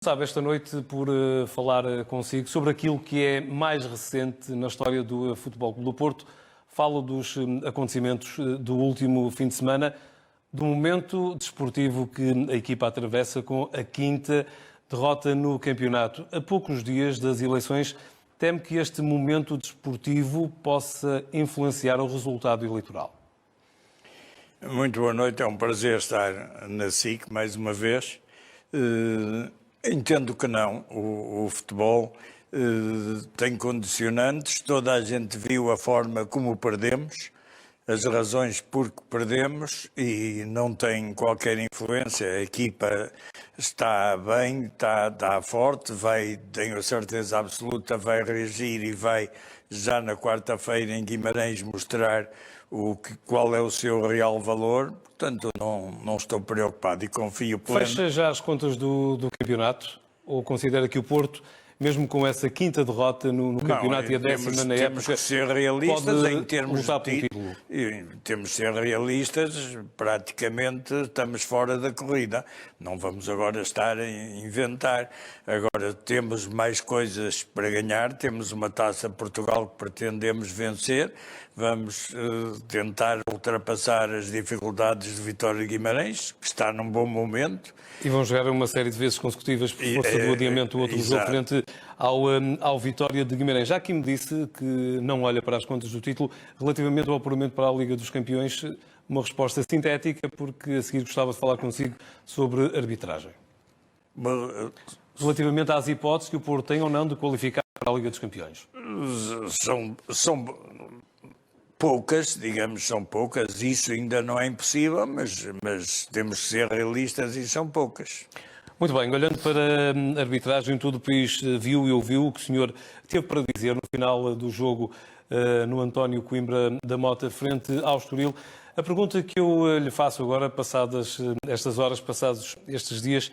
Sabe, esta noite por falar consigo sobre aquilo que é mais recente na história do Futebol Clube do Porto. Falo dos acontecimentos do último fim de semana, do momento desportivo que a equipa atravessa com a quinta derrota no campeonato. A poucos dias das eleições, teme que este momento desportivo possa influenciar o resultado eleitoral. Muito boa noite, é um prazer estar na SIC mais uma vez. Entendo que não, o futebol tem condicionantes, toda a gente viu a forma como perdemos, as razões por que perdemos e não tem qualquer influência. A equipa está bem, está forte, tenho a certeza absoluta, vai reagir e vai já na quarta-feira em Guimarães mostrar qual é o seu real valor. Portanto, não estou preocupado e confio plenamente. Fecha já as contas do campeonato ou considera que o Porto, mesmo com essa quinta derrota no campeonato e a décima na época, temos que ser realistas em termos lutar de pelo título. título? Temos que ser realistas, praticamente estamos fora da corrida. Não vamos agora estar a inventar. Agora temos mais coisas para ganhar, temos uma Taça de Portugal que pretendemos vencer, vamos tentar ultrapassar as dificuldades de Vitória de Guimarães, que está num bom momento. E vão jogar uma série de vezes consecutivas por força do adiamento do outro jogo frente ao Vitória de Guimarães. Já aqui me disse que não olha para as contas do título. Relativamente ao apuramento para a Liga dos Campeões, uma resposta sintética, porque a seguir gostava de falar consigo sobre arbitragem. Relativamente às hipóteses que o Porto tem ou não de qualificar para a Liga dos Campeões. São poucas, digamos, são poucas. Isso ainda não é impossível, mas temos que ser realistas e são poucas. Muito bem, olhando para a arbitragem, todo o país viu e ouviu o que o senhor teve para dizer no final do jogo no António Coimbra da Mota frente ao Estoril. A pergunta que eu lhe faço agora, passadas estas horas, passados estes dias,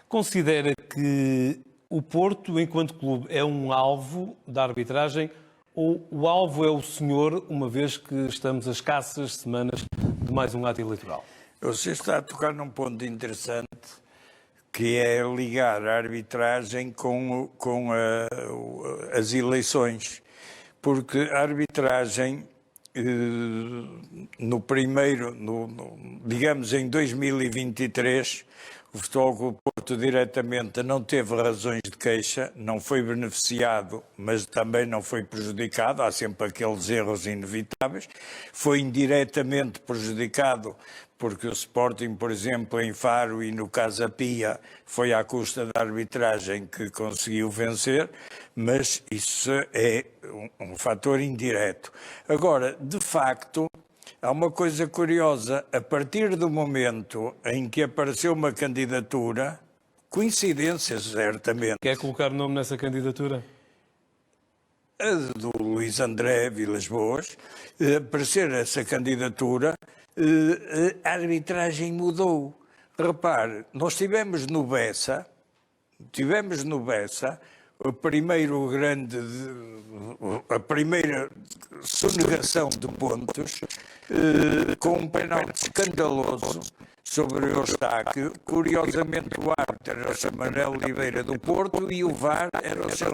considera que o Porto, enquanto clube, é um alvo da arbitragem ou o alvo é o senhor, uma vez que estamos a escassas semanas de mais um ato eleitoral? Você está a tocar num ponto interessante, que é ligar a arbitragem com as eleições. Porque a arbitragem, digamos em 2023, o Futebol Clube do Porto diretamente não teve razões de queixa, não foi beneficiado, mas também não foi prejudicado, há sempre aqueles erros inevitáveis. Foi indiretamente prejudicado porque o Sporting, por exemplo, em Faro e no Casa Pia, foi à custa da arbitragem que conseguiu vencer, mas isso é um fator indireto. Agora, de facto, há uma coisa curiosa, a partir do momento em que apareceu uma candidatura, coincidência certamente. Quer colocar o nome nessa candidatura? A do Luís André Vilas-Boas, aparecer essa candidatura, a arbitragem mudou. Repare, nós tivemos no Bessa, a primeira sonegação de pontos, com um penalti escandaloso sobre o Eustáquio. Curiosamente, o árbitro era o Sr. Manuel Oliveira do Porto e o VAR era o Sr.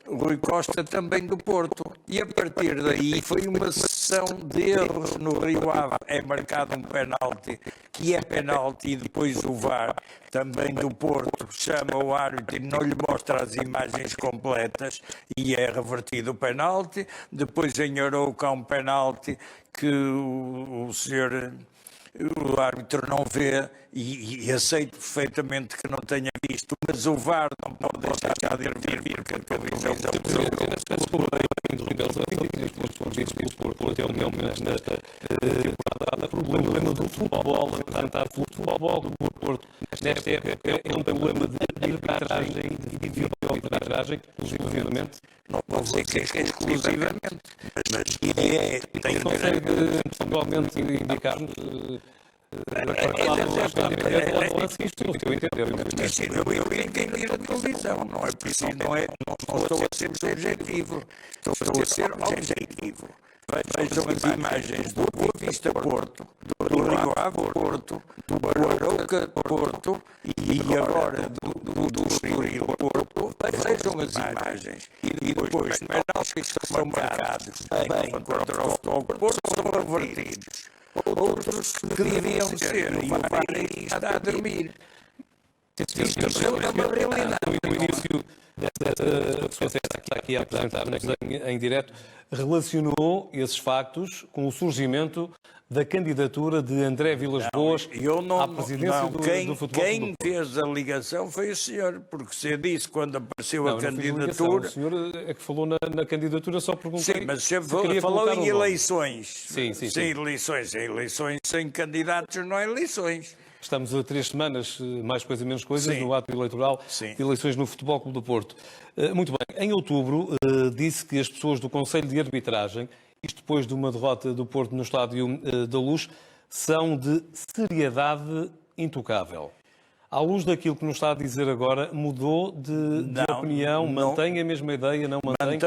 Rui Costa também do Porto. E a partir daí foi uma sessão de erros no Rio Ave. É marcado um penalti, que é penalti, e depois o VAR também do Porto chama o árbitro e não lhe mostra as imagens completas e é revertido o penalti. Depois em Arouca há um penalti que o árbitro não vê e aceito perfeitamente que não tenha visto, mas o VAR não pode deixar de intervir porque a televisão o problema do futebol, apresentar futebol do Porto nesta época é um problema de arbitragem, de videoarbitragem, exclusivamente. Não pode ser que é exclusivamente, mas tem consegue possivelmente indicar-nos eu quem vira a televisão, não é preciso, não estou a ser subjetivo, estou a ser objetivo. Vejam as imagens do Boa Vista Porto, do Rio Ave Porto, do Arouca Porto e agora do Estoril Porto. Vejam as imagens e depois penaltis que são marcados bem contra o Futebol Porto são revertidos. Outros que deviam ser e o VAR está a dormir. Isto é uma realidade. No início desta sequência que está aqui a apresentar-nos em direto, relacionou esses factos com o surgimento da candidatura de André Vilas-Boas à presidência do Futebol Quem Clube do Porto. fez a ligação foi o senhor, porque você disse quando apareceu a Não fiz ligação. candidatura... O senhor é que falou na candidatura, só perguntei. Sim, mas você se queria falou colocar em o nome. eleições. Sim. Eleições. Eleições sem candidatos não há eleições. Estamos a 3 semanas, mais coisa menos coisa, Sim. no ato eleitoral Sim. de eleições no Futebol Clube do Porto. Muito bem, em outubro disse que as pessoas do Conselho de Arbitragem, isto depois de uma derrota do Porto no Estádio da Luz, são de seriedade intocável. À luz daquilo que nos está a dizer agora, mudou de opinião? Mantém a mesma ideia? Não mantém?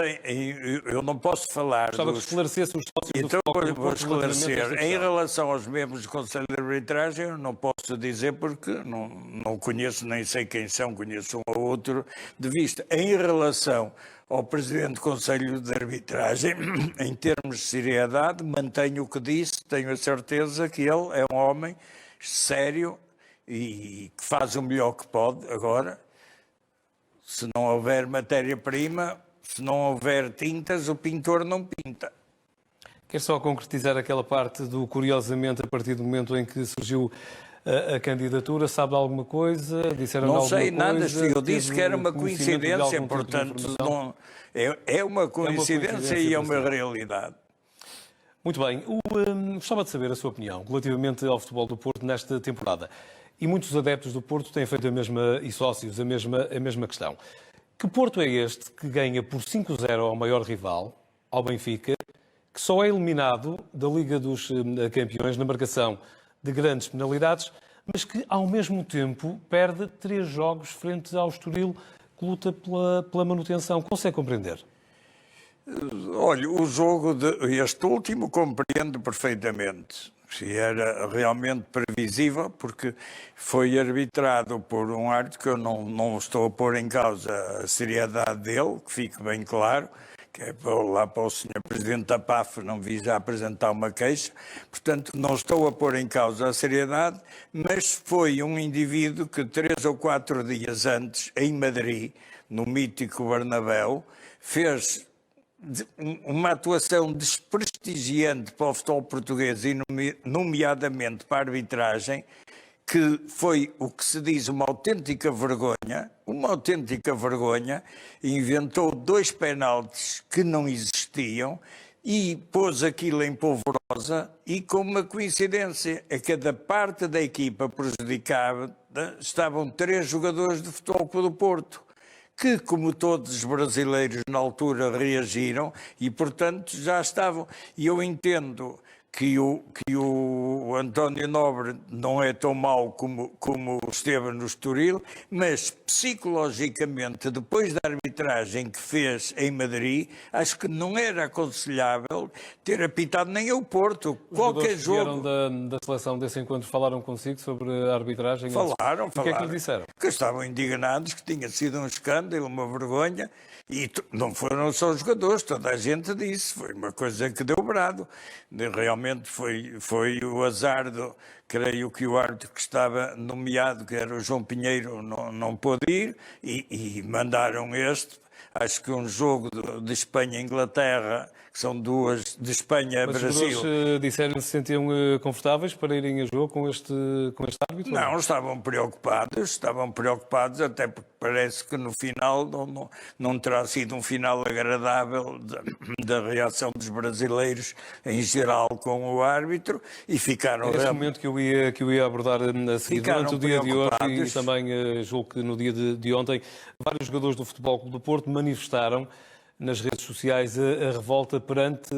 Eu não posso falar... Gostava que esclarecesse os sócios do Então Futebol Clube do vou Porto relativamente a esclarecer. esta Em questão. relação aos membros do Conselho de Arbitragem, eu não posso dizer porque não conheço, nem sei quem são, conheço um ou outro de vista. Em relação ao Presidente do Conselho de Arbitragem, em termos de seriedade, mantenho o que disse, tenho a certeza que ele é um homem sério e que faz o melhor que pode. Agora, se não houver matéria-prima, se não houver tintas, o pintor não pinta. Quer só concretizar aquela parte do curiosamente a partir do momento em que surgiu a candidatura? Sabe de alguma coisa? Disseram Não alguma sei nada, coisa? eu disse que era uma Conhecimento de algum coincidência, tipo de portanto, informação? é uma coincidência e é uma bastante. realidade. Muito bem. Gostava de saber a sua opinião relativamente ao futebol do Porto nesta temporada. E muitos adeptos do Porto têm feito a mesma, e sócios, a mesma questão. Que Porto é este que ganha por 5-0 ao maior rival, ao Benfica, que só é eliminado da Liga dos Campeões na marcação de grandes penalidades, mas que, ao mesmo tempo, perde 3 jogos frente ao Estoril, que luta pela manutenção? Consegue compreender? Olha, o jogo este último compreendo perfeitamente. Se era realmente previsível, porque foi arbitrado por um árbitro que eu não estou a pôr em causa a seriedade dele, que fique bem claro, que é lá para o Sr. Presidente da PAF não visa apresentar uma queixa. Portanto, não estou a pôr em causa a seriedade, mas foi um indivíduo que 3 ou 4 dias antes, em Madrid, no mítico Bernabéu, fez uma atuação desprestigiante para o futebol português e nomeadamente para a arbitragem, que foi o que se diz uma autêntica vergonha, inventou 2 penaltis que não existiam e pôs aquilo em polvorosa, e com uma coincidência, a cada parte da equipa prejudicada estavam 3 jogadores do Futebol Clube do Porto, que, como todos os brasileiros na altura, reagiram e, portanto, já estavam. E eu entendo que o António Nobre não é tão mau como esteve no Estoril, mas psicologicamente, depois da arbitragem que fez em Madrid, acho que não era aconselhável ter apitado nem ao Porto. Qualquer jogo. Da seleção desse encontro falaram consigo sobre a arbitragem? Falaram. O que é que lhe disseram? Que estavam indignados, que tinha sido um escândalo, uma vergonha, e não foram só os jogadores, toda a gente disse, foi uma coisa que deu brado. Realmente foi o azar creio que o árbitro que estava nomeado, que era o João Pinheiro, não pôde ir, e mandaram este. Acho que um jogo de Espanha e Inglaterra, que são 2 de Espanha a Brasil. Mas os jogadores disseram que se sentiam confortáveis para irem a jogo com este árbitro? Não, estavam preocupados, até porque parece que no final não terá sido um final agradável da reação dos brasileiros em geral com o árbitro, e ficaram... É esse momento que eu ia abordar a seguir. Durante o dia de hoje e também julgo que no dia de ontem, vários jogadores do Futebol Clube do Porto manifestaram nas redes sociais a revolta perante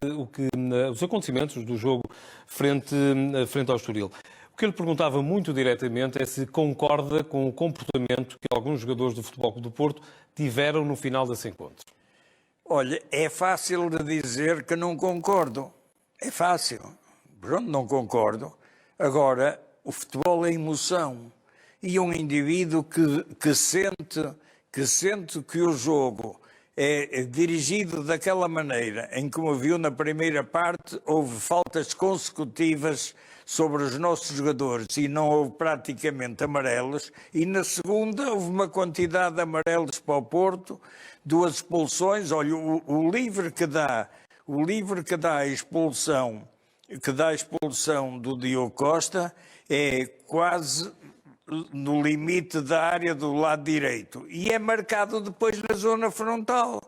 os acontecimentos do jogo frente ao Estoril. O que eu lhe perguntava muito diretamente é se concorda com o comportamento que alguns jogadores do Futebol Clube do Porto tiveram no final desse encontro. Olha, é fácil de dizer que não concordo. É fácil. Pronto, não concordo. Agora, o futebol é emoção. E um indivíduo que sente que o jogo é dirigido daquela maneira, em que, como viu na primeira parte, houve faltas consecutivas sobre os nossos jogadores e não houve praticamente amarelos, e na segunda houve uma quantidade de amarelos para o Porto, 2 expulsões. Olha, o livre que dá a expulsão, do Diogo Costa é quase no limite da área do lado direito e é marcado depois na zona frontal.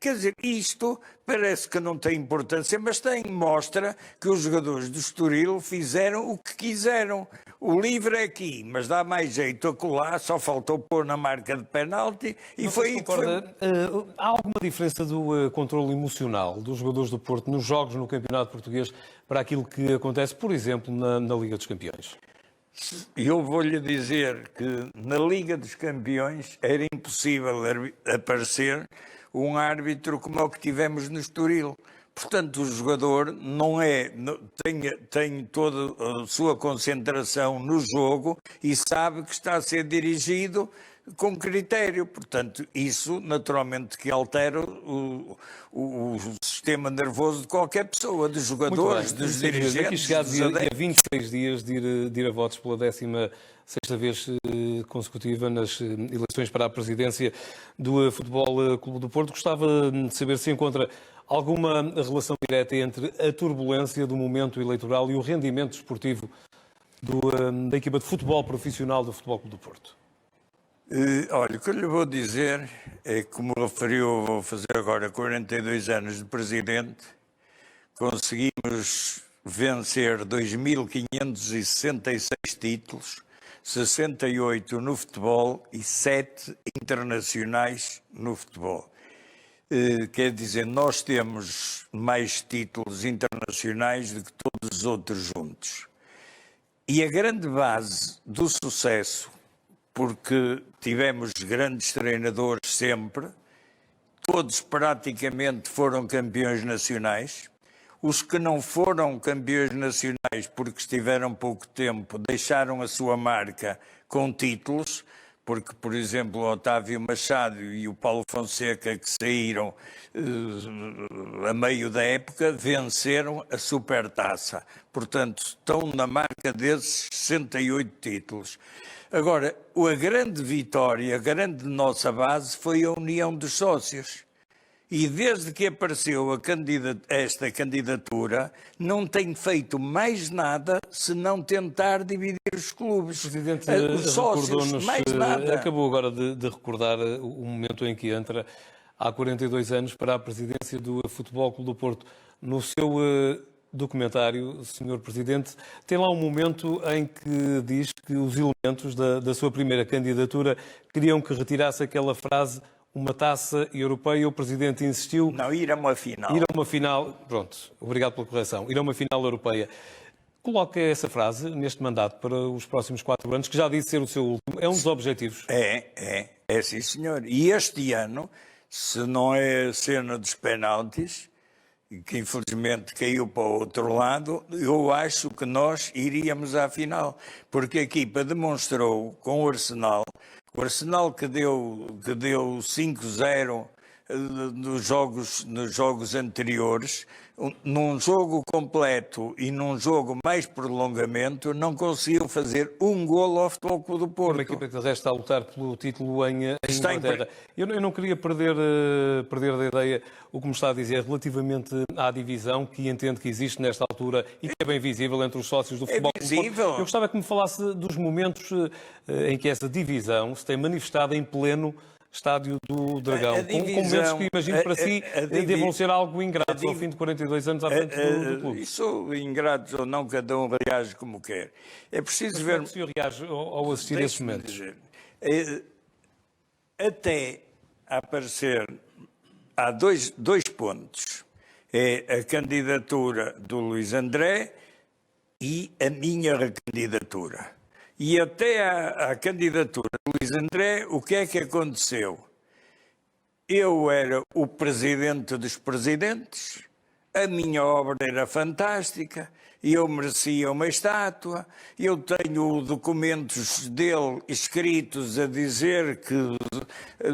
Quer dizer, isto parece que não tem importância, mas mostra que os jogadores do Estoril fizeram o que quiseram. O livre é aqui, mas dá mais jeito a colar, só faltou pôr na marca de penalti e Não foi... sei se concorda, há alguma diferença do controle emocional dos jogadores do Porto nos jogos no Campeonato Português para aquilo que acontece, por exemplo, na Liga dos Campeões? Eu vou-lhe dizer que na Liga dos Campeões era impossível aparecer um árbitro como o que tivemos no Estoril. Portanto, o jogador tem toda a sua concentração no jogo e sabe que está a ser dirigido com critério. Portanto, isso naturalmente que altera o sistema nervoso de qualquer pessoa, dos jogadores, dos dirigentes. Aqui chegados dia 26 dias de ir a votos pela 16ª vez consecutiva nas eleições para a presidência do Futebol Clube do Porto. Gostava de saber se encontra alguma relação direta entre a turbulência do momento eleitoral e o rendimento desportivo da equipa de futebol profissional do Futebol Clube do Porto. Olha, o que eu lhe vou dizer é que, como referiu, vou fazer agora 42 anos de presidente, conseguimos vencer 2.566 títulos, 68 no futebol e 7 internacionais no futebol. Quer dizer, nós temos mais títulos internacionais do que todos os outros juntos. E a grande base do sucesso, porque tivemos grandes treinadores sempre, todos praticamente foram campeões nacionais. Os que não foram campeões nacionais porque estiveram pouco tempo deixaram a sua marca com títulos, porque, por exemplo, o Otávio Machado e o Paulo Fonseca, que saíram a meio da época, venceram a Supertaça. Portanto, estão na marca desses 68 títulos. Agora, a grande vitória, a grande nossa base foi a união dos sócios. E desde que apareceu esta candidatura, não tem feito mais nada senão tentar dividir os clubes. O Presidente os sócios, mais nada. Acabou agora de recordar o momento em que entra, há 42 anos, para a presidência do Futebol Clube do Porto. No seu documentário, Sr. Presidente, tem lá um momento em que diz que os elementos da sua primeira candidatura queriam que retirasse aquela frase: uma taça europeia. O Presidente insistiu. Não, ir a uma final. Ir a uma final, pronto, obrigado pela correção, ir a uma final europeia. Coloca essa frase neste mandato para os próximos 4 anos, que já disse ser o seu último. É um dos objetivos. É sim, senhor. E este ano, se não é a cena dos penaltis, que infelizmente caiu para o outro lado, eu acho que nós iríamos à final. Porque a equipa demonstrou com o Arsenal que deu 5-0 nos jogos anteriores, num jogo completo e num jogo mais prolongamento, não conseguiu fazer um golo ao Futebol Clube do Porto. Uma equipa que de resto está a lutar pelo título em Inglaterra. Eu não queria perder da ideia o que me está a dizer relativamente à divisão que entendo que existe nesta altura e que é bem visível entre os sócios do Futebol Clube do Porto. Eu gostava que me falasse dos momentos em que essa divisão se tem manifestado em pleno Estádio do Dragão, com momentos que imagino para si devam ser algo ingratos ao fim de 42 anos à frente do clube. Isso, ingratos ou não, cada um reage como quer. É preciso ver... Como é que o senhor reage ao assistir a esses momentos? Até aparecer, há dois pontos. É a candidatura do Luís André e a minha recandidatura. E até à candidatura de Luís André, o que é que aconteceu? eu era o presidente dos presidentes, a minha obra era fantástica, eu merecia uma estátua, eu tenho documentos dele escritos a dizer que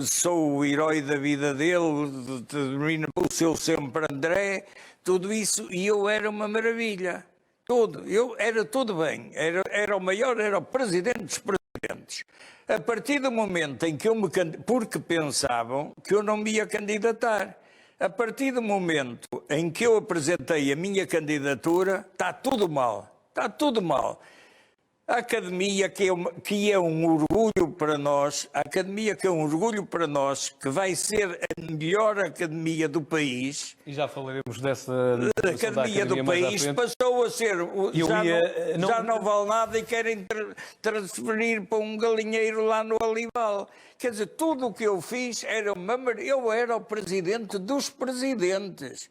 sou o herói da vida dele, o seu sempre André, tudo isso, e eu era uma maravilha. Era tudo bem, era o maior, era o presidente dos presidentes. A partir do momento em que porque pensavam que eu não me ia candidatar. A partir do momento em que eu apresentei a minha candidatura, está tudo mal. Está tudo mal. A Academia, que é um orgulho para nós, a Academia que é um orgulho para nós, que vai ser a melhor Academia do país. E já falaremos dessa A Academia do país passou a ser, já não vale nada e querem transferir para um galinheiro lá no Olival. Quer dizer, tudo o que eu fiz eu era o presidente dos presidentes.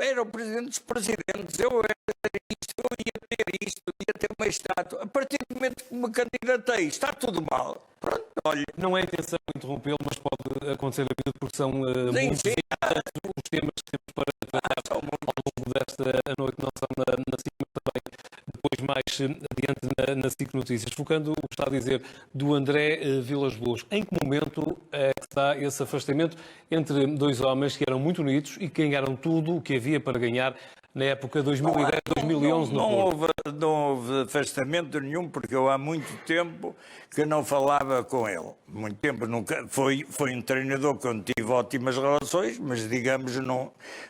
Era o presidente dos presidentes, eu era isto, eu ia ter uma estátua. A partir do momento que me candidatei, está tudo mal. Pronto, olha. Não é intenção interrompê-lo, mas pode acontecer a vida porque são muitos os temas que temos para tratar ao longo desta noite, não só na SIC, mas também depois mais adiante na SIC Notícias. Focando o que está a dizer do André Vilas Boas, em que momento é que está esse afastamento entre dois homens que eram muito unidos e que ganharam tudo o que havia para ganhar na época 2010-2011 no Porto? Não houve afastamento nenhum, porque eu há muito tempo que não falava com ele. Muito tempo, nunca. Foi um treinador que eu tive ótimas relações, mas digamos,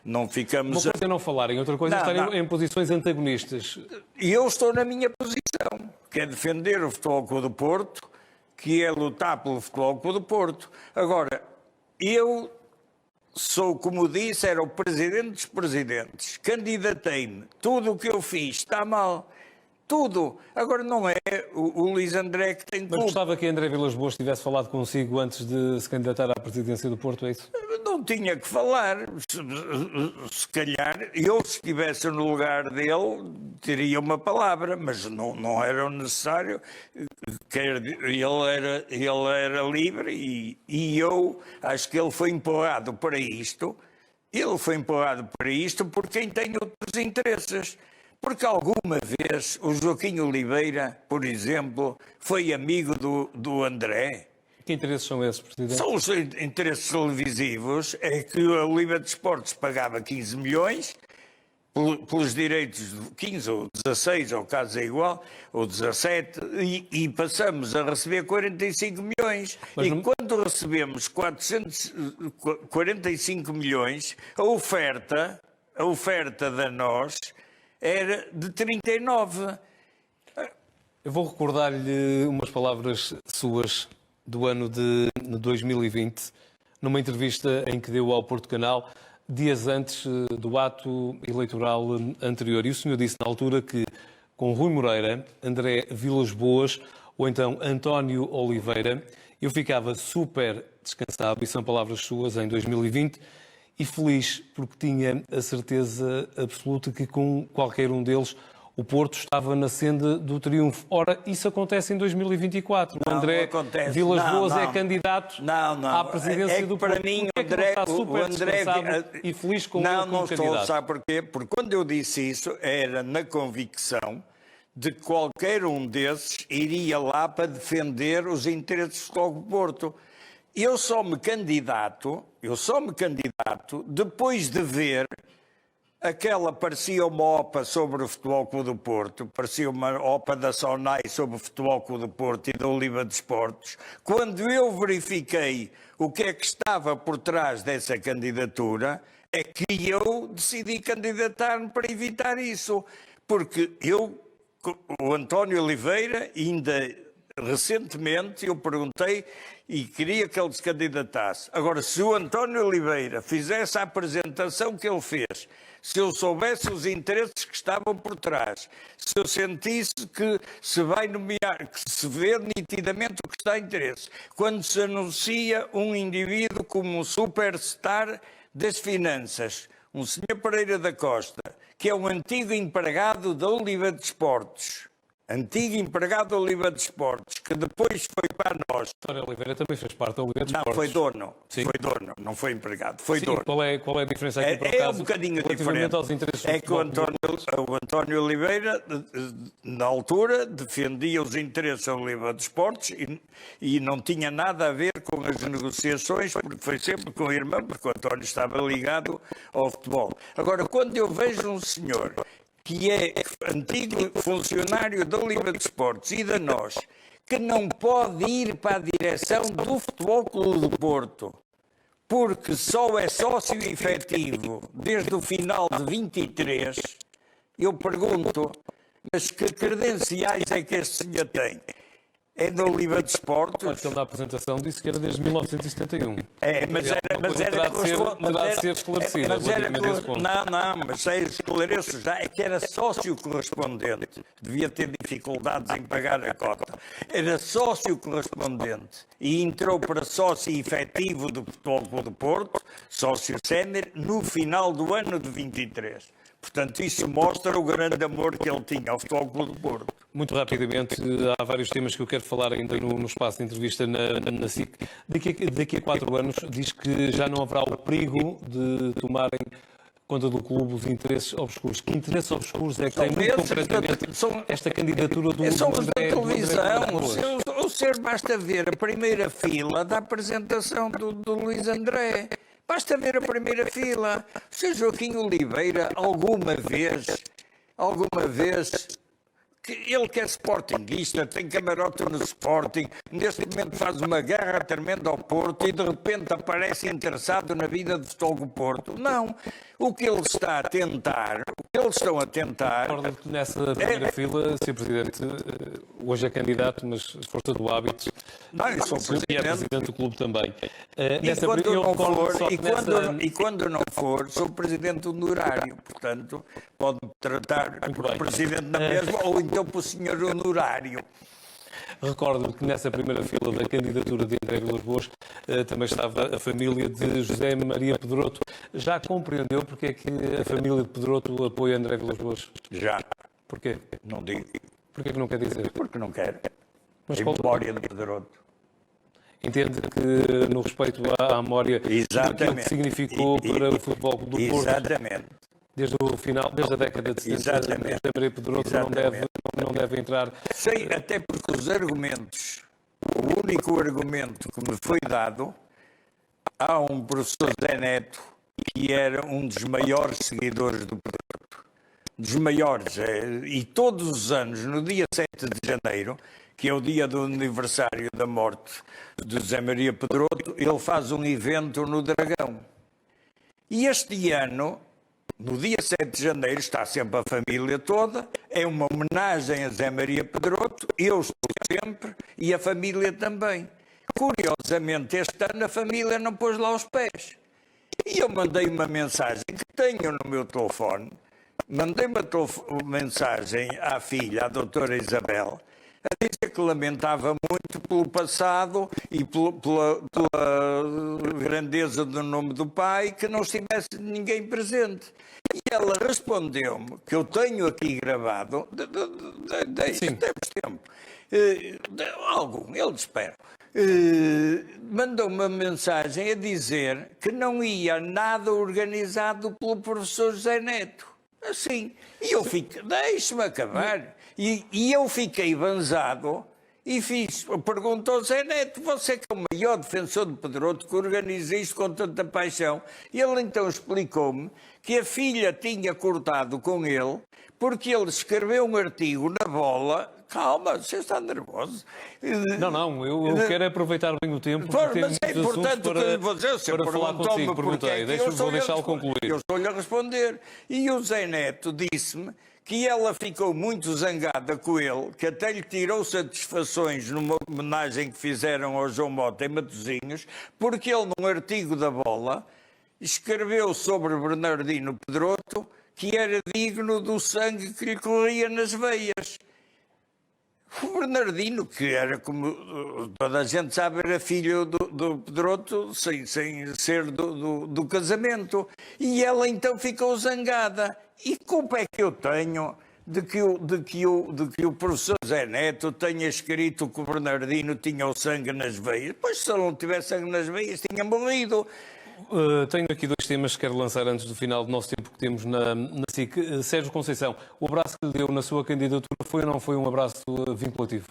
não ficamos... Uma coisa é não falarem, outra coisa é estarem em posições antagonistas. E eu estou na minha posição, que é defender o Futebol Clube do Porto, que é lutar pelo Futebol Clube do Porto. Agora, eu... sou, como disse, era o presidente dos presidentes. Candidatei-me. Tudo o que eu fiz está mal. Tudo. Agora não é o Luís André que tem culpa. Mas gostava que André Vilas Boas tivesse falado consigo antes de se candidatar à presidência do Porto, é isso? Não tinha que falar. Se calhar, eu se estivesse no lugar dele, teria uma palavra, mas não era necessário. Ele era livre e eu acho que ele foi empurrado para isto. Ele foi empurrado para isto por quem tem outros interesses. Porque alguma vez o Joaquim Oliveira, por exemplo, foi amigo do André. Que interesses são esses, Presidente? São os interesses televisivos. É que a Liga de Esportes pagava 15 milhões pelos direitos de 15 ou 16, ao caso é igual, ou 17, e passamos a receber 45 milhões. Mas quando recebemos 445 milhões, a oferta da nós era de 39. Eu vou recordar-lhe umas palavras suas do ano de 2020, numa entrevista em que deu ao Porto Canal, dias antes do ato eleitoral anterior. E o senhor disse na altura que com Rui Moreira, André Vilas Boas ou então António Oliveira, eu ficava super descansado, e são palavras suas, em 2020, e feliz porque tinha a certeza absoluta que com qualquer um deles o Porto estava na senda do triunfo. Ora, isso acontece em 2024. O André Vilas Boas é candidato à presidência do Porto. Para mim, o André está super descansado e feliz com ele como candidato? Não estou, sabe porquê? Porque quando eu disse isso, era na convicção de que qualquer um desses iria lá para defender os interesses do Porto. Eu só me candidato depois de ver parecia uma OPA sobre o Futebol Clube do Porto, parecia uma OPA da SONAI sobre o Futebol Clube do Porto e da Oliva de Esportes. Quando eu verifiquei o que é que estava por trás dessa candidatura, é que eu decidi candidatar-me para evitar isso. Porque o António Oliveira, ainda recentemente, eu perguntei e queria que ele se candidatasse. Agora, se o António Oliveira fizesse a apresentação que ele fez, se eu soubesse os interesses que estavam por trás, se eu sentisse que se vai nomear, que se vê nitidamente o que está em interesse, quando se anuncia um indivíduo como um superstar das finanças, um Sr. Pereira da Costa, que é um antigo empregado da Oliva de Esportes, antigo empregado da Liga de Esportes, que depois foi para nós. António Oliveira também fez parte da Liga de Não, Esportes. foi dono. Sim. Foi dono, não foi empregado. Foi Sim, dono. qual é a diferença aqui, por É acaso, um bocadinho relativamente diferente. aos interesses É do que o futebol? António Oliveira, na altura, defendia os interesses da Liga de Esportes e não tinha nada a ver com as negociações, porque foi sempre com o irmão, porque o António estava ligado ao futebol. Agora, quando eu vejo um senhor que é antigo funcionário da Liga de Esportes e da nós, que não pode ir para a direção do Futebol Clube do Porto, porque só é sócio efetivo desde o final de 23, eu pergunto, mas que credenciais é que este senhor tem? É da Liga de Esportes? Olha, que ele na apresentação disse que era desde 1971. Mas terá de ser esclarecida relativamente a esse ponto. Não, mas esclareço já, é que era sócio correspondente. Devia ter dificuldades em pagar a cota. Era sócio correspondente e entrou para sócio efetivo do Futebol Clube do Porto, sócio sénior, no final do ano de 23. Portanto, isso mostra o grande amor que ele tinha ao Futebol Clube do Porto. Muito rapidamente, há vários temas que eu quero falar ainda no espaço de entrevista na SIC. Daqui a 4 anos diz que já não haverá o perigo de tomarem conta do clube os interesses obscuros. Que interesses obscuros é que tem muito concretamente esta candidatura do São os da André televisão. Vilas? O senhor basta ver a primeira fila da apresentação do Luís André. Basta ver a primeira fila. O Sr. Joaquim Oliveira, alguma vez, ele que é sportinguista, tem camarote no Sporting, neste momento faz uma guerra tremenda ao Porto e de repente aparece interessado na vida do Futebol do Porto. Não. O que ele está a tentar, o que eles estão a tentar... Recordo que nessa primeira fila, Sr. Presidente, hoje é candidato, mas força do hábito, Não, eu sou e é Presidente do clube também. E quando não for, sou Presidente do honorário, portanto, pode-me tratar por Presidente na mesma ou então por Senhor honorário. Recordo que nessa primeira fila da candidatura de André Vilas Boas também estava a família de José Maria Pedroto. Já compreendeu porque é que a família de Pedroto apoia André Vilas Boas? Já. Porquê? Não digo. Porquê que não quer dizer? Porque não quero. Mas Em memória de Pedroto. Entende que no respeito à memória daquilo que significou para o futebol do Porto? Exatamente. Desde a década de 70, José Maria Pedroto não deve entrar... Sei, até porque os argumentos, o único argumento que me foi dado, há um professor Zé Neto, que era um dos maiores seguidores do Pedroto. Dos maiores. E todos os anos, no dia 7 de janeiro, que é o dia do aniversário da morte de José Maria Pedroto, ele faz um evento no Dragão. E este ano... No dia 7 de janeiro está sempre a família toda, é uma homenagem a Zé Maria Pedroto, eu estou sempre e a família também. Curiosamente, este ano a família não pôs lá os pés. E eu mandei uma mensagem que tenho no meu telefone, mandei uma mensagem à filha, à doutora Isabel, a dizer que lamentava muito pelo passado e pela grandeza do nome do pai, que não estivesse ninguém presente. E ela respondeu-me, que eu tenho aqui gravado, temos tempo, ele espera, mandou-me uma mensagem a dizer que não ia nada organizado pelo professor José Neto. Assim. E eu fiquei, deixe-me acabar. E eu fiquei banzado e perguntou ao Zé Neto, você que é o maior defensor de Pedroto, que organiza isto com tanta paixão. E ele então explicou-me que a filha tinha cortado com ele porque ele escreveu um artigo na Bola. Calma, você está nervoso. Não, eu quero aproveitar bem o tempo. Mas é importante que você para falar consigo. Perguntei, vou deixá-lo concluir. Eu estou-lhe a responder. E o Zé Neto disse-me que ela ficou muito zangada com ele, que até lhe tirou satisfações numa homenagem que fizeram ao João Mota em Matosinhos, porque ele, num artigo da Bola, escreveu sobre Bernardino Pedroto que era digno do sangue que lhe corria nas veias. O Bernardino, que era, como toda a gente sabe, era filho do Pedroto, sem ser do casamento. E ela então ficou zangada. E culpa é que eu tenho de que o professor Zé Neto tenha escrito que o Bernardino tinha o sangue nas veias. Pois se ele não tivesse sangue nas veias, tinha morrido. Tenho aqui dois temas que quero lançar antes do final do nosso tempo que temos na SIC. Sérgio Conceição, o abraço que lhe deu na sua candidatura foi ou não foi um abraço vinculativo?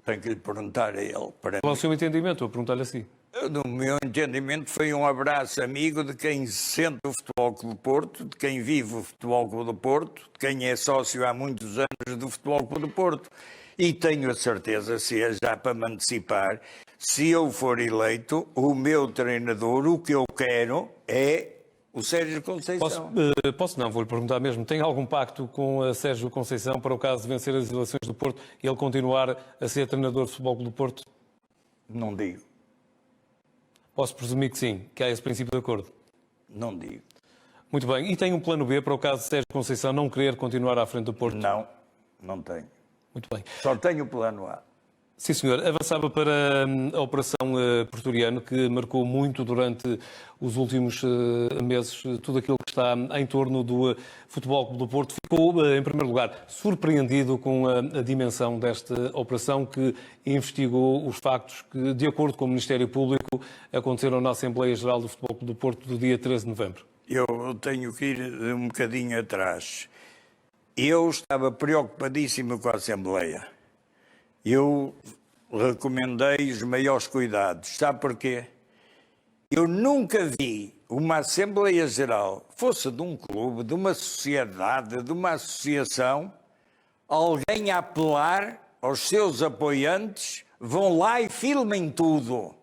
Tenho que lhe perguntar a ele. Qual é o seu entendimento? Eu pergunto-lhe assim. No meu entendimento, foi um abraço amigo de quem sente o Futebol Clube do Porto, de quem vive o Futebol Clube do Porto, de quem é sócio há muitos anos do Futebol Clube do Porto. E tenho a certeza, se é já para me antecipar, se eu for eleito, o meu treinador, o que eu quero é o Sérgio Conceição. Posso não, vou-lhe perguntar mesmo. Tem algum pacto com a Sérgio Conceição para o caso de vencer as eleições do Porto e ele continuar a ser treinador de Futebol Clube do Porto? Não digo. Posso presumir que sim, que há esse princípio de acordo? Não digo. Muito bem. E tem um plano B para o caso de Sérgio Conceição não querer continuar à frente do Porto? Não, não tenho. Muito bem. Só tenho o plano A. Sim, senhor. Avançava para a Operação Pretoriano, que marcou muito durante os últimos meses tudo aquilo que está em torno do Futebol Clube do Porto. Ficou, em primeiro lugar, surpreendido com a dimensão desta operação que investigou os factos que, de acordo com o Ministério Público, aconteceram na Assembleia Geral do Futebol Clube do Porto do dia 13 de novembro. Eu tenho que ir um bocadinho atrás. Eu estava preocupadíssimo com a Assembleia. Eu recomendei os maiores cuidados. Sabe porquê? Eu nunca vi uma Assembleia Geral, fosse de um clube, de uma sociedade, de uma associação, alguém a apelar aos seus apoiantes, vão lá e filmem tudo.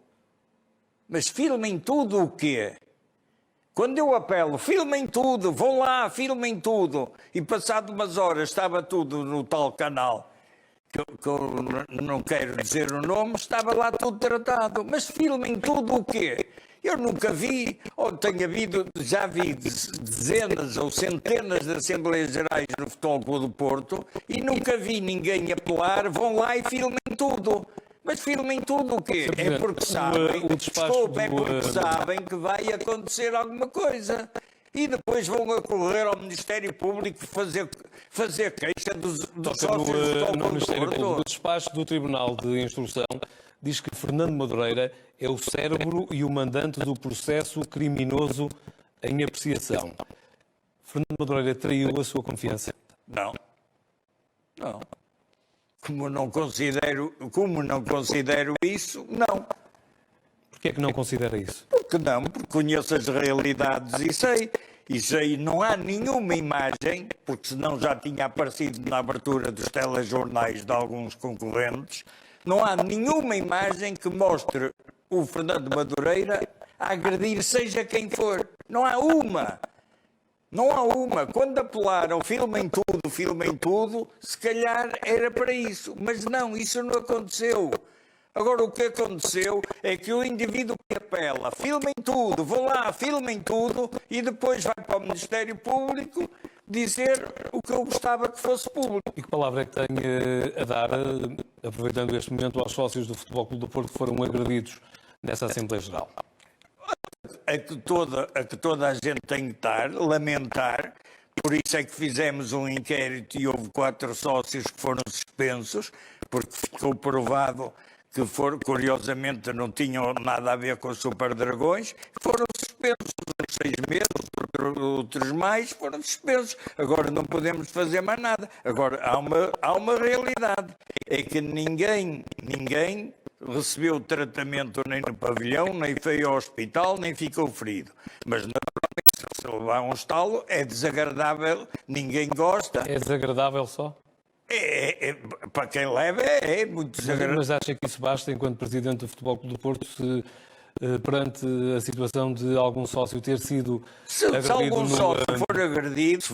Mas filmem tudo o quê? Quando eu apelo, filmem tudo, vão lá, filmem tudo. E passado umas horas estava tudo no tal canal, que eu não quero dizer o nome, estava lá tudo tratado. Mas filmem tudo o quê? Eu nunca vi, ou tenho havido, já vi dezenas ou centenas de Assembleias Gerais no Futebol Clube do Porto e nunca vi ninguém apelar, vão lá e filmem tudo. Mas filmem tudo o quê? É porque sabem, é porque sabem que vai acontecer alguma coisa. E depois vão a correr ao Ministério Público fazer queixa dos sócios no Ministério Público. O despacho do Tribunal de Instrução diz que Fernando Madureira é o cérebro e o mandante do processo criminoso em apreciação. Fernando Madureira traiu a sua confiança? Não. Não. Como não considero isso, não. Porquê é que não considera isso? Porque não, porque conheço as realidades e sei, não há nenhuma imagem, porque senão já tinha aparecido na abertura dos telejornais de alguns concorrentes, não há nenhuma imagem que mostre o Fernando Madureira a agredir seja quem for. Não há uma. Não há uma. Quando apelaram, filmem tudo, se calhar era para isso. Mas não, isso não aconteceu. Agora, o que aconteceu é que o indivíduo que apela, filmem tudo, vão lá, filmem tudo, e depois vai para o Ministério Público dizer o que eu gostava que fosse público. E que palavra é que tem a dar, aproveitando este momento, aos sócios do Futebol Clube do Porto que foram agredidos nessa Assembleia Geral? A que toda a gente tem que estar, lamentar, por isso é que fizemos um inquérito e houve 4 sócios que foram suspensos, porque ficou provado que curiosamente não tinham nada a ver com os Super Dragões, foram suspensos 6 meses, outros mais foram suspensos. Agora não podemos fazer mais nada. Agora há uma realidade, é que ninguém recebeu tratamento nem no pavilhão, nem foi ao hospital, nem ficou ferido. Mas naturalmente, se levar um estalo, é desagradável, ninguém gosta. É desagradável só? Para quem leva é muito desagradável. Mas acha que isso basta, enquanto Presidente do Futebol Clube do Porto, se perante a situação de algum sócio ter sido agredido? Se algum sócio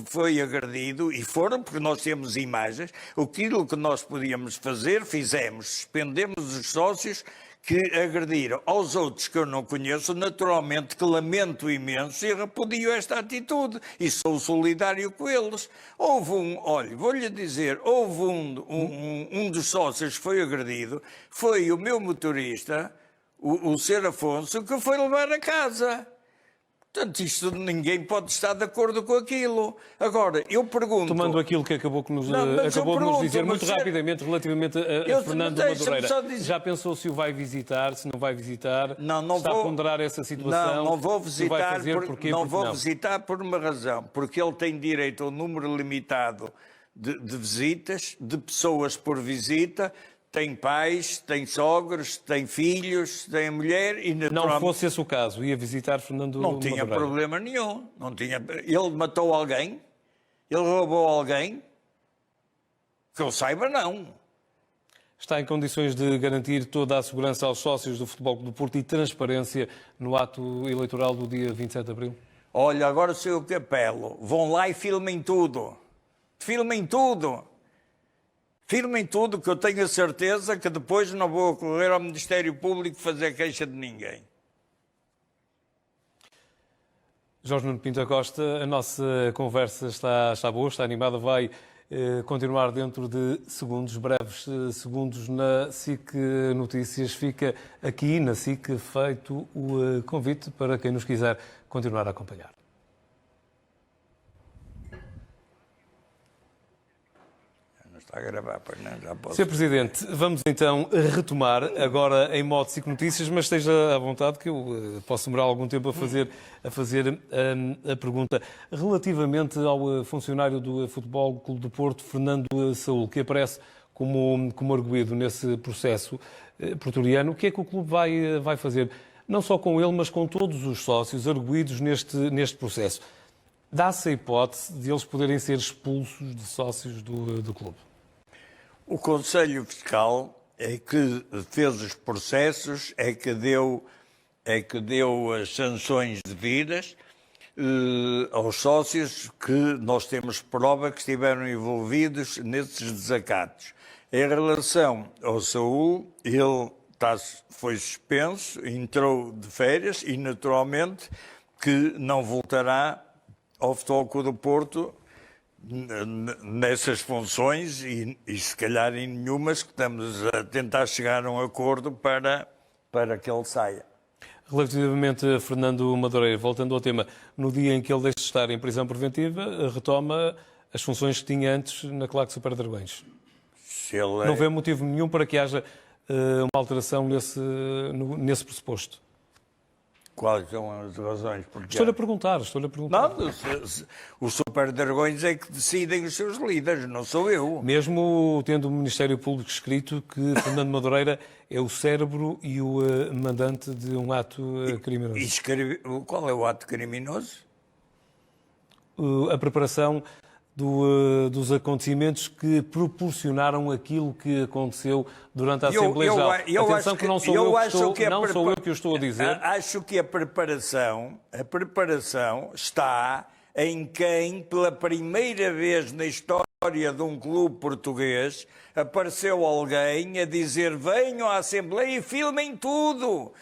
foi agredido, e foram, porque nós temos imagens, aquilo que nós podíamos fazer, fizemos, suspendemos os sócios que agrediram. Aos outros que eu não conheço, naturalmente que lamento imenso e repudio esta atitude e sou solidário com eles. Houve vou-lhe dizer, houve um dos sócios que foi agredido, foi o meu motorista, o Sr. Afonso, que foi levar a casa. Portanto, isto ninguém pode estar de acordo com aquilo. Agora, eu pergunto... Tomando aquilo que acabou de nos dizer muito rapidamente relativamente a Fernando Madureira. Já pensou se o vai visitar, se não vai visitar? Não está vou, a ponderar essa situação? Não vou visitar, não vou visitar por uma razão. Porque ele tem direito a um número limitado de visitas, de pessoas por visita... Tem pais, tem sogros, tem filhos, tem mulher e naturalmente... Não fosse esse o caso, ia visitar Fernando Madureira. Não tinha problema nenhum. Não tinha... Ele matou alguém? Ele roubou alguém? Que eu saiba, não. Está em condições de garantir toda a segurança aos sócios do Futebol Clube do Porto e transparência no ato eleitoral do dia 27 de abril? Olha, agora sou eu que apelo. Vão lá e filmem tudo. Filmem tudo. Filmem tudo, que eu tenho a certeza que depois não vou correr ao Ministério Público fazer queixa de ninguém. Jorge Nuno Pinto da Costa, a nossa conversa está boa, está animada, vai continuar dentro de segundos, breves segundos na SIC Notícias. Fica aqui na SIC feito o convite para quem nos quiser continuar a acompanhar. A gravar, já posso. Sr. Presidente, vamos então retomar agora em modo SIC Notícias, mas esteja à vontade que eu posso demorar algum tempo a fazer a pergunta. Relativamente ao funcionário do Futebol Clube do Porto, Fernando Saúl, que aparece como arguido nesse processo pretoriano, o que é que o clube vai fazer? Não só com ele, mas com todos os sócios arguidos neste processo. Dá-se a hipótese de eles poderem ser expulsos de sócios do clube? O Conselho Fiscal é que fez os processos, é que deu as sanções devidas aos sócios que nós temos prova que estiveram envolvidos nesses desacatos. Em relação ao Saúl, ele foi suspenso, entrou de férias e naturalmente que não voltará ao Futebol Clube do Porto nessas funções e se calhar em nenhumas, que estamos a tentar chegar a um acordo para que ele saia. Relativamente a Fernando Madureira, voltando ao tema, no dia em que ele deixa de estar em prisão preventiva, retoma as funções que tinha antes na Claque Super Dragões. Não vê motivo nenhum para que haja uma alteração nesse pressuposto. Quais são as razões? Estou-lhe a perguntar. Não, os Super Dragões é que decidem os seus líderes, não sou eu. Mesmo tendo o Ministério Público escrito que Fernando Madureira é o cérebro e o mandante de um ato criminoso. Qual é o ato criminoso? A preparação dos acontecimentos que proporcionaram aquilo que aconteceu durante a Assembleia Geral. Atenção que não sou eu que o estou a dizer. Acho que a preparação está em quem, pela primeira vez na história de um clube português, apareceu alguém a dizer: venham à Assembleia e filmem tudo.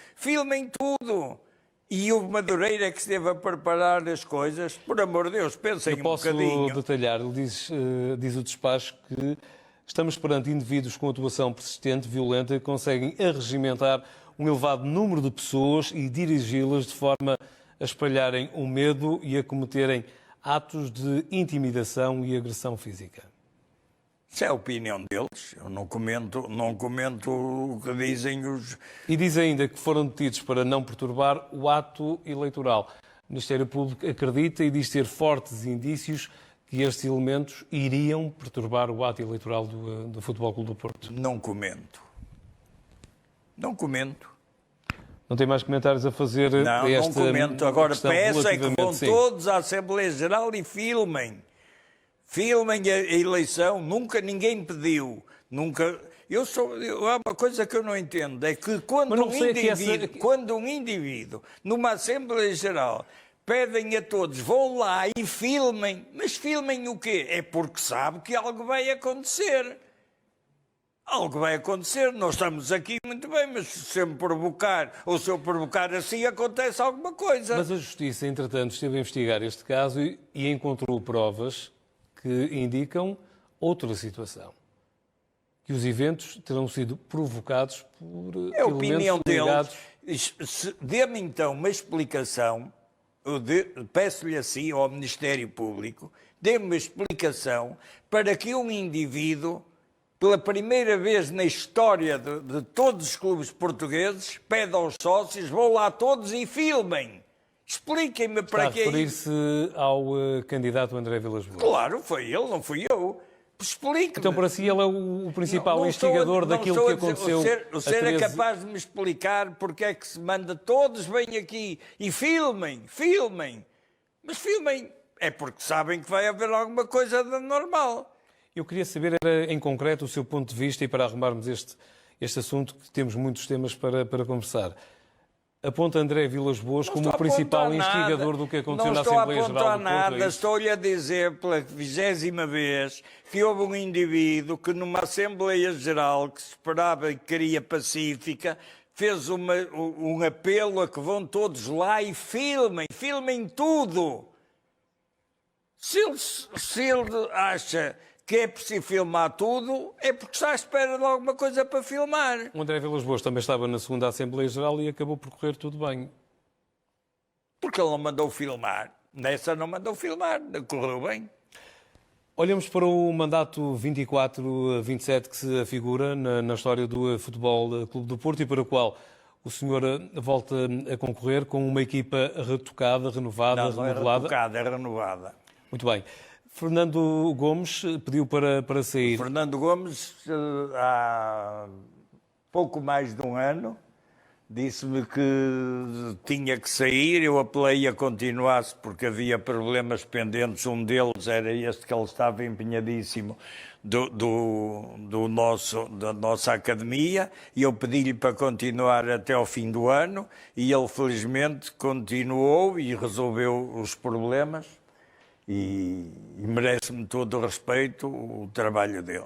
E o Madureira é que esteve a preparar as coisas. Por amor de Deus, pensem um bocadinho. Posso detalhar. Ele diz o despacho que estamos perante indivíduos com atuação persistente, violenta, que conseguem arregimentar um elevado número de pessoas e dirigi-las de forma a espalharem o medo e a cometerem atos de intimidação e agressão física. Isso é a opinião deles. Eu não comento o que dizem os... E diz ainda que foram detidos para não perturbar o ato eleitoral. O Ministério Público acredita e diz ter fortes indícios que estes elementos iriam perturbar o ato eleitoral do Futebol Clube do Porto. Não comento. Não tem mais comentários a fazer? Não comento. Agora peço é que vão todos à Assembleia Geral e filmem. Filmem a eleição, nunca ninguém pediu, há uma coisa que eu não entendo, é que quando um indivíduo, numa Assembleia Geral, pedem a todos, vão lá e filmem, mas filmem o quê? É porque sabe que algo vai acontecer. Nós estamos aqui muito bem, mas se eu me provocar, ou se eu provocar assim, acontece alguma coisa. Mas a Justiça, entretanto, esteve a investigar este caso e encontrou provas que indicam outra situação. Que os eventos terão sido provocados por é a opinião ligados... deles. Dê-me então uma explicação peço-lhe assim ao Ministério Público, dê-me uma explicação para que um indivíduo, pela primeira vez na história de todos os clubes portugueses, pede aos sócios, vão lá todos e filmem. Expliquem-me para que é isso. Está a referir-se ao candidato André Vilas Boas. Claro, foi ele, não fui eu. Explique-me. Então, para si, ele é o principal instigador daquilo que aconteceu. O senhor é capaz de me explicar porque é que se manda todos bem aqui e filmem. Mas filmem é porque sabem que vai haver alguma coisa de normal. Eu queria saber, era, em concreto, o seu ponto de vista, e para arrumarmos este assunto, que temos muitos temas para conversar. Aponta André Vilas Boas como o principal instigador do que aconteceu na Assembleia Geral do Porto. Não estou a apontar nada, estou-lhe a dizer pela 20ª vez que houve um indivíduo que numa Assembleia Geral que se esperava e queria pacífica, fez um apelo a que vão todos lá e filmem tudo. Se ele acha que é preciso filmar tudo, é porque está à espera de alguma coisa para filmar. O André Vilas Boas também estava na segunda Assembleia Geral e acabou por correr tudo bem. Porque ele não mandou filmar. Nessa não mandou filmar, correu bem. Olhamos para o mandato 24-27 que se afigura na história do Futebol Clube do Porto e para o qual o senhor volta a concorrer com uma equipa retocada, renovada, remodelada. Não é retocada, é renovada. Muito bem. Fernando Gomes pediu para sair. Fernando Gomes, há pouco mais de um ano, disse-me que tinha que sair. Eu apelei a continuar-se porque havia problemas pendentes. Um deles era este que ele estava empenhadíssimo da nossa academia. E eu pedi-lhe para continuar até ao fim do ano. E ele, felizmente, continuou e resolveu os problemas. E merece-me todo o respeito o trabalho dele.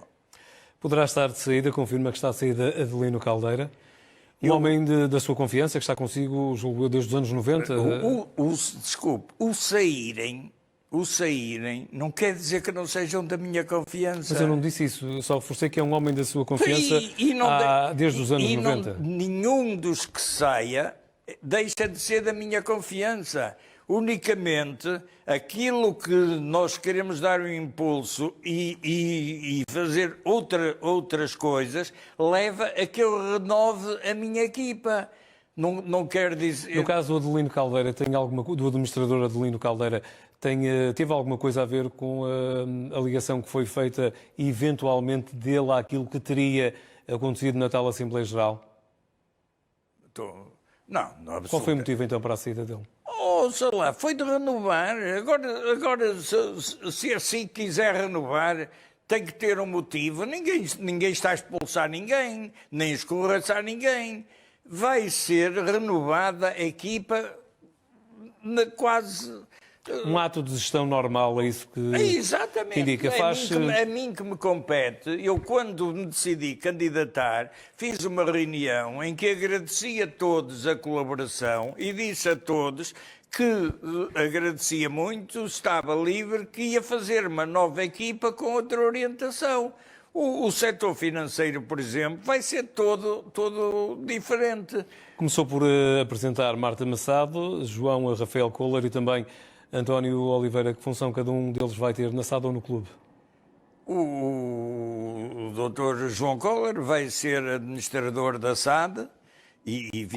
Poderá estar de saída, confirma que está de saída Adelino Caldeira. Homem da sua confiança, que está consigo, julgo eu, desde os anos 90. Desculpe, o saírem não quer dizer que não sejam da minha confiança. Mas eu não disse isso, eu só reforcei que é um homem da sua confiança desde os anos 90. Nenhum dos que saia deixa de ser da minha confiança. Unicamente aquilo que nós queremos dar um impulso e fazer outras coisas leva a que eu renove a minha equipa. Não quer dizer... No caso do Adelino Caldeira, do administrador Adelino Caldeira, teve alguma coisa a ver com a ligação que foi feita eventualmente dele àquilo que teria acontecido na tal Assembleia Geral? Não, absolutamente. Qual foi o motivo então para a saída dele? Sei lá, foi de renovar. Agora se assim quiser renovar, tem que ter um motivo. Ninguém está a expulsar ninguém, nem a escorraçar ninguém. Vai ser renovada a equipa quase... Um ato de gestão normal, é isso que exatamente. indica. A mim que me compete, eu quando me decidi candidatar, fiz uma reunião em que agradeci a todos a colaboração e disse a todos que agradecia muito, estava livre, que ia fazer uma nova equipa com outra orientação. O setor financeiro, por exemplo, vai ser todo diferente. Começou por apresentar Marta Massado, João Rafael Kohler e também António Oliveira. Que função cada um deles vai ter na SAD ou no clube? O Dr. João Kohler vai ser administrador da SAD e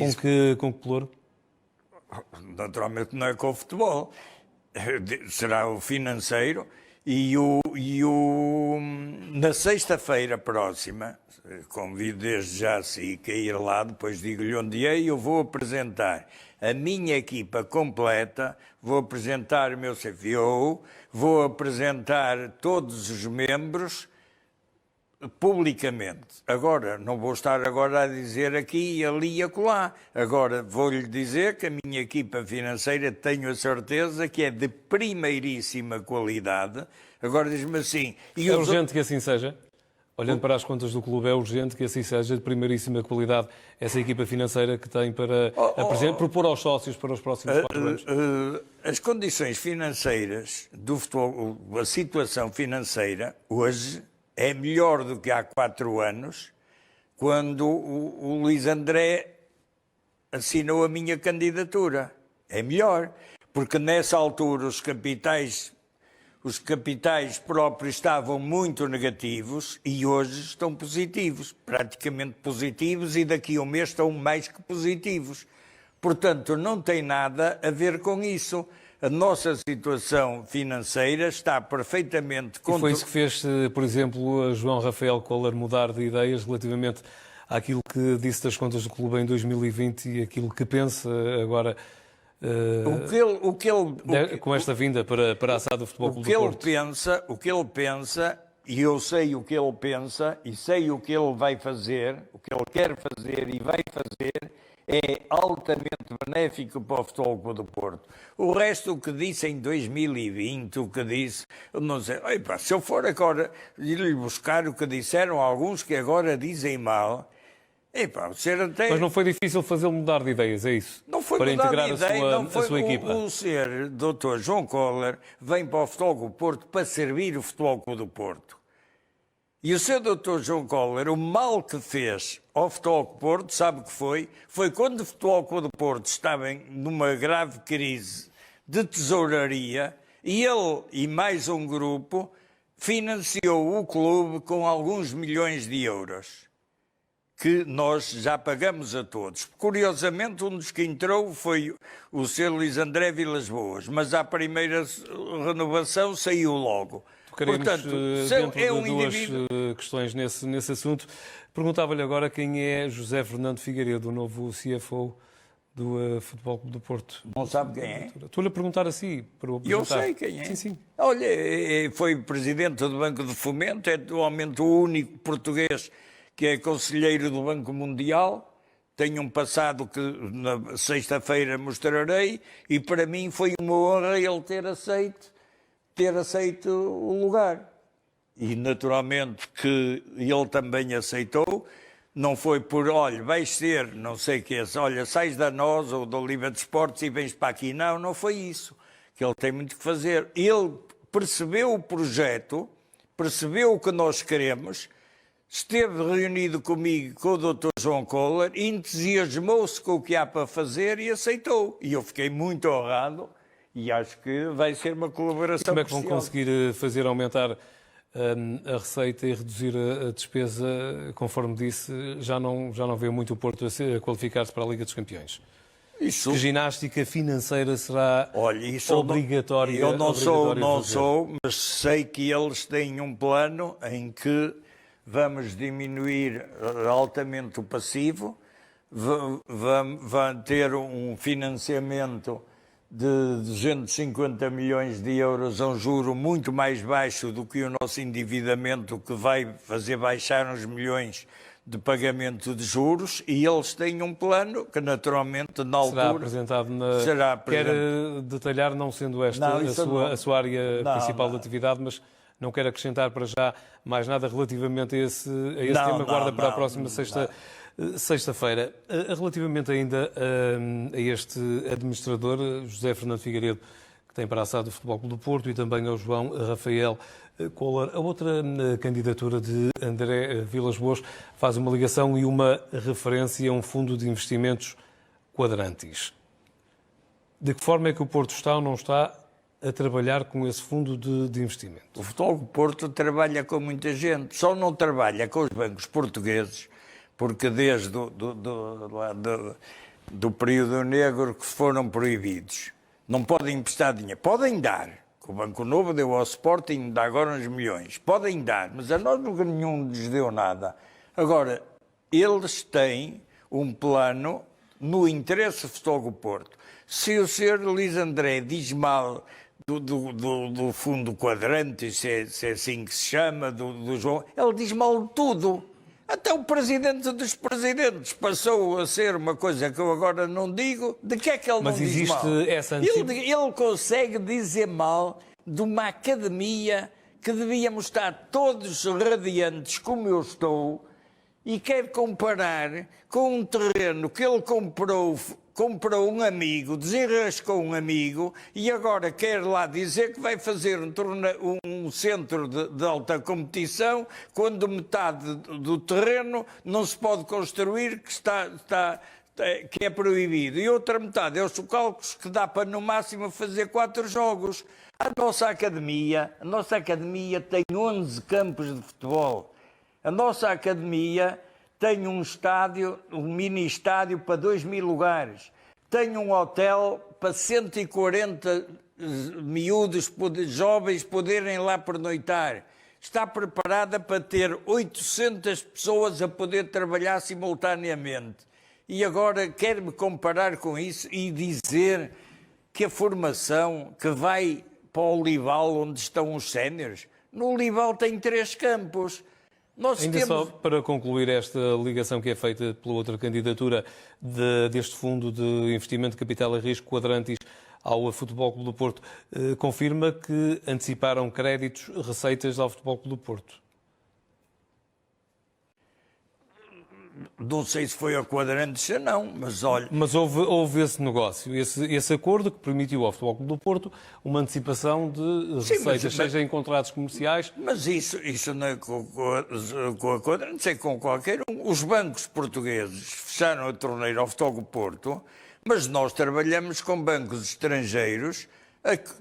com que pelouro? Naturalmente não é com o futebol, será o financeiro na sexta-feira próxima, convido desde já a SIC a ir lá, depois digo-lhe onde é, e eu vou apresentar a minha equipa completa, vou apresentar o meu CFO, vou apresentar todos os membros publicamente. Agora, não vou estar agora a dizer aqui, ali e acolá. Agora, vou-lhe dizer que a minha equipa financeira tenho a certeza que é de primeiríssima qualidade. Agora, diz-me assim... É urgente que assim seja? Olhando para as contas do clube, é urgente que assim seja, de primeiríssima qualidade, essa equipa financeira que tem para propor aos sócios para os próximos 4 anos? As condições financeiras do futebol, a situação financeira, hoje, é melhor do que há 4 anos, quando o Luís André assinou a minha candidatura. É melhor, porque nessa altura os capitais próprios estavam muito negativos e hoje estão positivos, praticamente positivos, e daqui a um mês estão mais que positivos. Portanto, não tem nada a ver com isso. A nossa situação financeira está perfeitamente... E foi isso que fez, por exemplo, a João Rafael Kohler mudar de ideias relativamente àquilo que disse das contas do clube em 2020 e aquilo que pensa agora com esta vinda para a SAD do Futebol Clube do Porto. O que ele pensa, e eu sei o que ele pensa, e sei o que ele vai fazer, o que ele quer fazer e vai fazer, é altamente benéfico para o Futebol Clube do Porto. O resto, o que disse em 2020, o que disse, eu não sei, se eu for agora ir buscar o que disseram alguns que agora dizem mal, Mas não foi difícil fazê-lo mudar de ideias, é isso? Não foi para mudar integrar de ideia, a sua equipa. O ser Dr. João Kohler vem para o Futebol Clube do Porto para servir o Futebol Clube do Porto. E o seu Dr. João Kohler, o mal que fez ao Futebol Clube do Porto, sabe o que foi? Foi quando o Futebol Clube do Porto estava numa grave crise de tesouraria e ele e mais um grupo financiou o clube com alguns milhões de euros, que nós já pagamos a todos. Curiosamente, um dos que entrou foi o Sr. Luís André Vilas Boas, mas à primeira renovação saiu logo. Portanto, dentro de duas questões nesse assunto. Perguntava-lhe agora quem é José Fernando Figueiredo, o novo CFO do Futebol Clube do Porto. Não sabe quem é? Estou-lhe a perguntar assim, para o Eu sei quem é. Sim, sim. Olha, foi presidente do Banco de Fomento, é atualmente o único português que é conselheiro do Banco Mundial. Tenho um passado que na sexta-feira mostrarei, e para mim foi uma honra ele ter aceito o lugar. E naturalmente que ele também aceitou, não foi por, olha, vais ser, não sei o que é, olha, sais da nós ou da Liga de Esportes e vens para aqui. Não, não foi isso, que ele tem muito que fazer. Ele percebeu o projeto, percebeu o que nós queremos, esteve reunido comigo, com o Dr. João Kohler, entusiasmou-se com o que há para fazer e aceitou. E eu fiquei muito honrado. E acho que vai ser uma colaboração. E como é que vão conseguir fazer aumentar a receita e reduzir a despesa? Conforme disse, já não vê muito o Porto a qualificar-se para a Liga dos Campeões. Isso. Que ginástica financeira será obrigatória? Eu não sou, mas sei que eles têm um plano em que vamos diminuir altamente o passivo, vão ter um financiamento de 250 milhões de euros a um juro muito mais baixo do que o nosso endividamento, que vai fazer baixar uns milhões de pagamento de juros, e eles têm um plano que naturalmente na altura será apresentado. Quer detalhar, não sendo esta a sua área principal de atividade, mas não quero acrescentar para já mais nada relativamente a esse tema. Guarda para a próxima sexta-feira. Relativamente ainda a este administrador, José Fernando Figueiredo, que tem para a SAD do Futebol Clube do Porto, e também ao João Rafael Kohler, a outra candidatura de André Vilas Boas faz uma ligação e uma referência a um fundo de investimentos Quadrantis. De que forma é que o Porto está ou não está a trabalhar com esse fundo de investimento? O Futebol do Porto trabalha com muita gente, só não trabalha com os bancos portugueses, porque desde do período negro que foram proibidos. Não podem emprestar dinheiro. Podem dar. O Banco Novo deu ao Sporting, dá agora uns milhões. Podem dar, mas a nós nunca nenhum lhes deu nada. Agora, eles têm um plano no interesse do Futebol do Porto. Se o Sr. Luís André diz mal do fundo quadrante, se é assim que se chama, do João, ele diz mal de tudo. Até o presidente dos presidentes passou a ser uma coisa que eu agora não digo. De que é que ele não diz mal? Mas existe essa ele consegue dizer mal de uma academia que devíamos estar todos radiantes como eu estou, e quer comparar com um terreno que ele comprou um amigo, desenrascou um amigo, e agora quer lá dizer que vai fazer um centro de alta competição, quando metade do terreno não se pode construir, que está que é proibido, e outra metade é os cálculos que dá para no máximo fazer 4 jogos. A nossa academia tem 11 campos de futebol. A nossa academia tem um estádio, um mini estádio para 2.000 lugares. Tem um hotel para 140 miúdos, jovens poderem lá pernoitar. Está preparada para ter 800 pessoas a poder trabalhar simultaneamente. E agora quer-me comparar com isso e dizer que a formação que vai para o Olival, onde estão os séniores, no Olival tem 3 campos. Nós Ainda só para concluir esta ligação que é feita pela outra candidatura deste Fundo de Investimento de Capital a Risco Quadrantis ao Futebol Clube do Porto, confirma que anteciparam créditos, receitas ao Futebol Clube do Porto. Não sei se foi a Quadrantes ou não, mas olha... Mas houve esse negócio, esse acordo que permitiu ao Futebol Clube do Porto uma antecipação de receitas, seja em contratos comerciais... Mas isso não é com a Quadrantes, é com qualquer um. Os bancos portugueses fecharam a torneira ao Futebol Clube do Porto, mas nós trabalhamos com bancos estrangeiros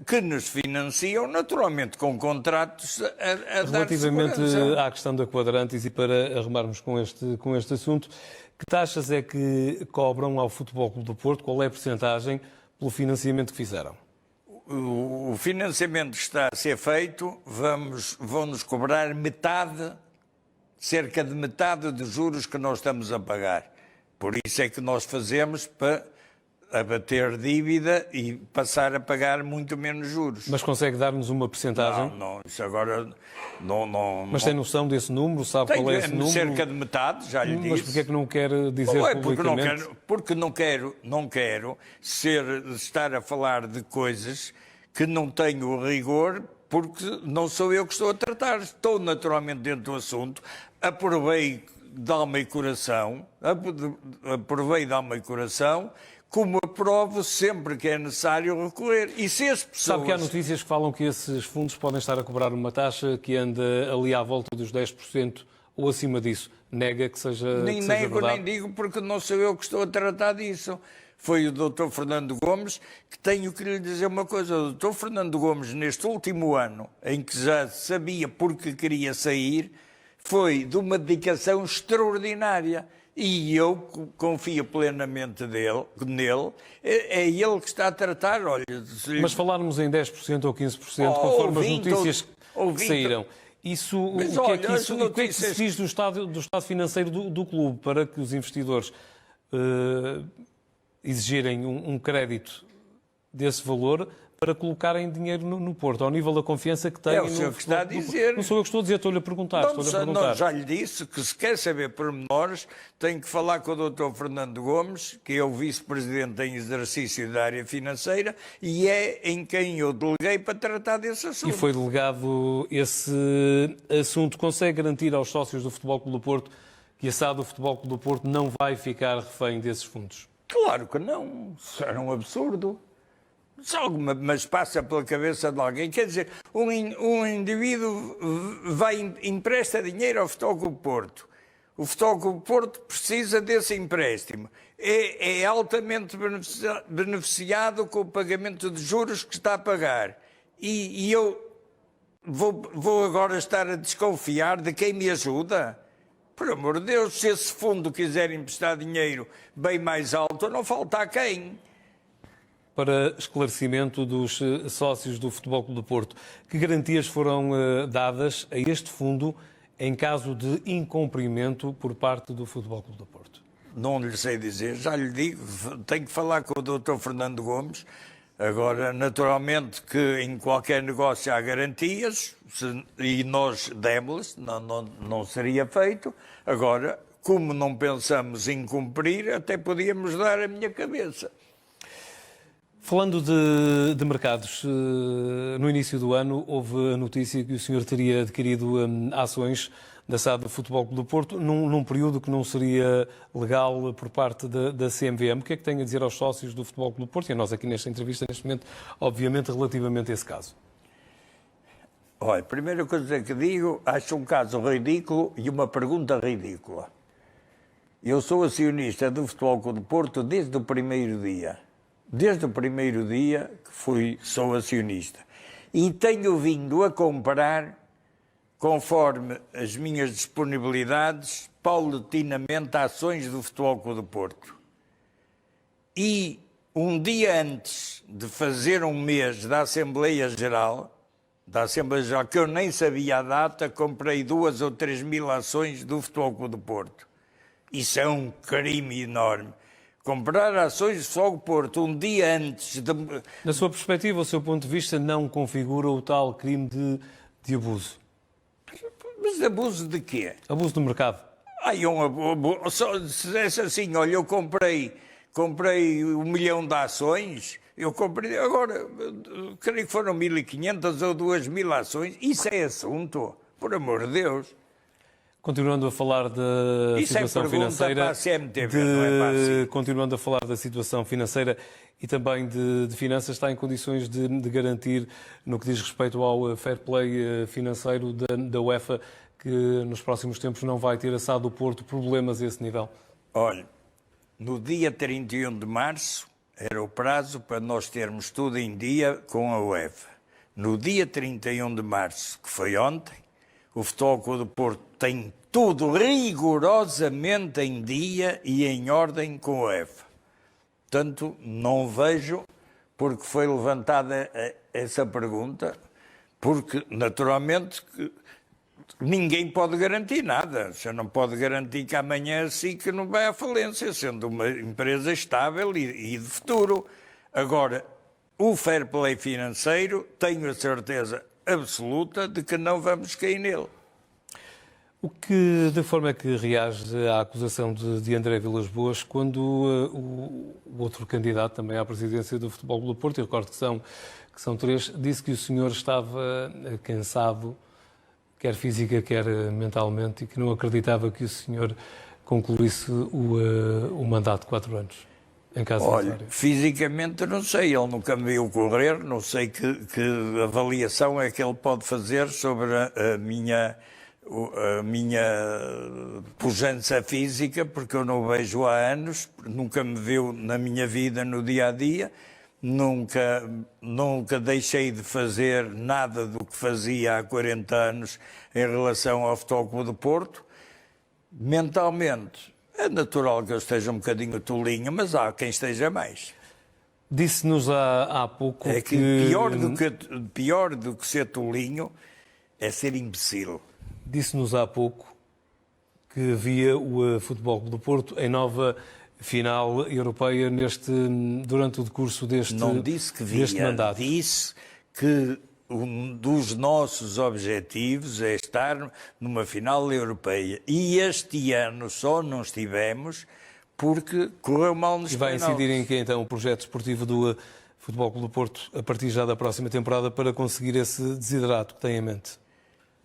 que nos financiam, naturalmente, com contratos a Relativamente dar segurança. à questão da Quadrantis e para arrumarmos com este assunto, que taxas é que cobram ao Futebol Clube do Porto? Qual é a percentagem pelo financiamento que fizeram? O financiamento que está a ser feito, vão-nos cobrar metade, cerca de metade dos juros que nós estamos a pagar. Por isso é que nós fazemos para abater dívida e passar a pagar muito menos juros. Mas consegue dar-nos uma percentagem? Não, isso agora não. Mas tem noção desse número? Sabe qual é esse número? Cerca de metade, já lhe disse. Mas porquê é que não quer dizer publicamente? Porque não quero estar a falar de coisas que não tenho rigor, porque não sou eu que estou a tratar. Estou naturalmente dentro do assunto, aprovei de alma e coração, como aprovo sempre que é necessário recorrer. E se as pessoas... Sabe que há notícias que falam que esses fundos podem estar a cobrar uma taxa que anda ali à volta dos 10% ou acima disso. Nega que seja Nem nego, verdade? nem digo, porque não sou eu que estou a tratar disso. Foi o Dr. Fernando Gomes, que tenho que lhe dizer uma coisa. O Dr. Fernando Gomes, neste último ano, em que já sabia porque queria sair, foi de uma dedicação extraordinária. E eu confio plenamente nele. É ele que está a tratar. Olha, Mas falarmos em 10% ou 15%, conforme as notícias que saíram, o que é que se diz do estado financeiro do clube para que os investidores exigirem um crédito desse valor para colocarem dinheiro no Porto, ao nível da confiança que têm? É o senhor que está a dizer. Não sou eu que estou a dizer, estou-lhe a perguntar. Não, já lhe disse que se quer saber pormenores, tem que falar com o Dr. Fernando Gomes, que é o vice-presidente em exercício da área financeira e é em quem eu deleguei para tratar desse assunto. E foi delegado esse assunto. Consegue garantir aos sócios do Futebol Clube do Porto que a SAD do Futebol Clube do Porto não vai ficar refém desses fundos? Claro que não. Isso era um absurdo. Mas passa pela cabeça de alguém. Quer dizer, um indivíduo empresta dinheiro ao Futebol Clube do Porto. O Futebol Clube do Porto precisa desse empréstimo. É altamente beneficiado com o pagamento de juros que está a pagar. E eu vou agora estar a desconfiar de quem me ajuda? Por amor de Deus, se esse fundo quiser emprestar dinheiro bem mais alto, não falta a quem. Para esclarecimento dos sócios do Futebol Clube do Porto, que garantias foram dadas a este fundo em caso de incumprimento por parte do Futebol Clube do Porto? Não lhe sei dizer, já lhe digo, tenho que falar com o Dr. Fernando Gomes. Agora, naturalmente que em qualquer negócio há garantias e nós demos-las, não seria feito. Agora, como não pensamos em cumprir, até podíamos dar a minha cabeça. Falando de mercados, no início do ano houve a notícia que o senhor teria adquirido ações da SAD do Futebol Clube do Porto num período que não seria legal por parte da CMVM. O que é que tem a dizer aos sócios do Futebol Clube do Porto? E a nós aqui nesta entrevista, neste momento, obviamente, relativamente a esse caso. Olha, a primeira coisa que digo, acho um caso ridículo e uma pergunta ridícula. Eu sou acionista do Futebol Clube do Porto desde o primeiro dia. Desde o primeiro dia que sou acionista. E tenho vindo a comprar, conforme as minhas disponibilidades, paulatinamente ações do Futebol Clube do Porto. E um dia antes de fazer um mês da Assembleia Geral, que eu nem sabia a data, comprei 2 ou 3 mil ações do Futebol Clube do Porto. Isso é um crime enorme. Comprar ações do Futebol Clube do Porto um dia antes de... Na sua perspectiva, o seu ponto de vista, não configura o tal crime de abuso? Mas abuso de quê? Abuso do mercado. Se desse assim, olha, eu comprei 1 milhão de ações, eu comprei, agora, creio que foram 1.500 ou 2.000 ações, isso é assunto, por amor de Deus. Continuando a falar da Isso situação é pergunta financeira, para a CMTV, não é para a SIC. continuando a falar da situação financeira e também de finanças, está em condições de garantir, no que diz respeito ao fair play financeiro da UEFA, que nos próximos tempos não vai ter assado o Porto problemas a esse nível? Olha, no dia 31 de março era o prazo para nós termos tudo em dia com a UEFA. No dia 31 de março, que foi ontem, o Futebol Clube do Porto tem tudo rigorosamente em dia e em ordem com a UEFA. Portanto, não vejo porque foi levantada essa pergunta, porque, naturalmente, ninguém pode garantir nada. Você não pode garantir que amanhã a SIC não vai à falência, sendo uma empresa estável e de futuro. Agora, o fair play financeiro, tenho a certeza absoluta de que não vamos cair nele. De forma é que reage à acusação de André Vilas-Boas quando o outro candidato também à presidência do Futebol Clube do Porto, eu recordo que são 3, disse que o senhor estava cansado, quer física, quer mentalmente, e que não acreditava que o senhor concluísse o mandato de 4 anos, em caso de Olha, fisicamente não sei, ele nunca me viu correr, não sei que avaliação é que ele pode fazer sobre a minha pujança física, porque eu não o vejo há anos, nunca me viu na minha vida, no dia-a-dia, nunca deixei de fazer nada do que fazia há 40 anos em relação ao Futebol Clube do Porto. Mentalmente, é natural que eu esteja um bocadinho tolinho, mas há quem esteja mais. Disse-nos há pouco é que pior do que ser tolinho é ser imbecil. Disse-nos há pouco que via o Futebol Clube do Porto em nova final europeia durante o decurso deste mandato. Não disse que via, disse que um dos nossos objetivos é estar numa final europeia. E este ano só não estivemos porque correu mal nos penaltis. E vai incidir em que então o projeto esportivo do Futebol Clube do Porto, a partir já da próxima temporada, para conseguir esse desiderato que tem em mente?